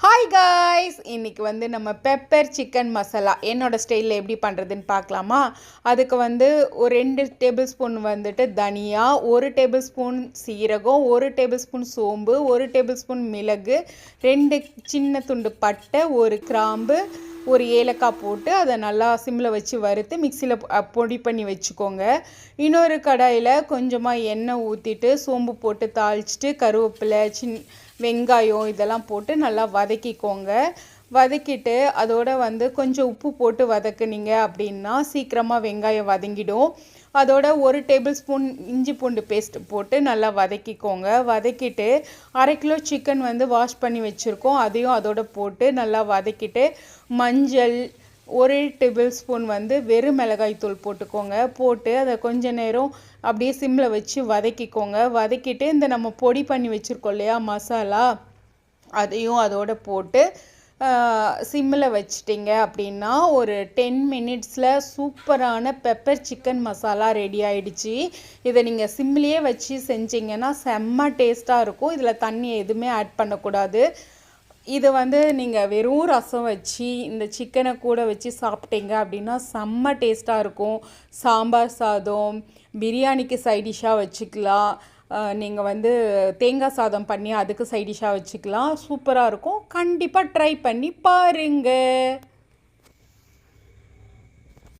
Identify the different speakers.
Speaker 1: Hi guys, இன்றைக்கி வந்து நம்ம பெப்பர் சிக்கன் மசாலா என்னோடய ஸ்டைலில் எப்படி பண்ணுறதுன்னு பார்க்கலாமா. அதுக்கு வந்து ஒரு 2 டேபிள் ஸ்பூன் வந்துட்டு தனியா, 1 டேபிள் ஸ்பூன் சீரகம், 1 டேபிள் ஸ்பூன் சோம்பு, 1 டேபிள் ஸ்பூன் மிளகு, 2 சின்ன துண்டு பட்டை, 1 கிராம்பு, ஒரு ஏலக்காய் போட்டு அதை நல்லா சிம்மில் வச்சு வறுத்து மிக்சியில் பொடி பண்ணி வச்சுக்கோங்க. இன்னொரு கடாயில் கொஞ்சமாக எண்ணெய் ஊற்றிட்டு சோம்பு போட்டு தாளிச்சிட்டு கருவேப்பிலை, வெங்காயம் இதெல்லாம் போட்டு நல்லா வதக்கிக்கோங்க. வதக்கிட்டு அதோட வந்து கொஞ்சம் உப்பு போட்டு வதக்குனீங்க அப்படின்னா சீக்கிரமாக வெங்காயம் வதங்கிடும். அதோட 1 டேபிள் ஸ்பூன் இஞ்சி பூண்டு பேஸ்ட் போட்டு நல்லா வதக்கிக்கோங்க. வதக்கிட்டு 1/2 கிலோ சிக்கன் வந்து வாஷ் பண்ணி வச்சுருக்கோம், அதையும் அதோட போட்டு நல்லா வதக்கிட்டு மஞ்சள் 1 டேபிள் ஸ்பூன் வந்து வெறும் மிளகாய் தூள் போட்டுக்கோங்க. போட்டு அதை கொஞ்ச நேரம் அப்படியே சிம்மில் வச்சு வதக்கிக்கோங்க. வதக்கிட்டு இந்த நம்ம பொடி பண்ணி வச்சுருக்கோம் இல்லையா மசாலா, அதையும் அதோட போட்டு சிம்மில் வச்சிட்டிங்க அப்படின்னா ஒரு 10 மினிட்ஸில் சூப்பரான பெப்பர் சிக்கன் மசாலா ரெடி ஆகிடுச்சு. இதை நீங்கள் சிம்மிலேயே வச்சு செஞ்சிங்கன்னா செம்ம டேஸ்ட்டாக இருக்கும். இதில் தண்ணி எதுவுமே ஆட் பண்ணக்கூடாது. இதை வந்து நீங்கள் வெறும் ரசம் வச்சு இந்த சிக்கனை கூட வச்சு சாப்பிட்டீங்க அப்படின்னா செம்ம டேஸ்ட்டாக இருக்கும். சாம்பார் சாதம், பிரியாணிக்கு சைடிஷ்ஷாக வச்சுக்கலாம். நீங்கள் வந்து தேங்காய் சாதம் பண்ணி அதுக்கு சைடிஷ்ஷாக வச்சுக்கலாம். சூப்பராக இருக்கும். கண்டிப்பாக ட்ரை பண்ணி பாருங்கள்.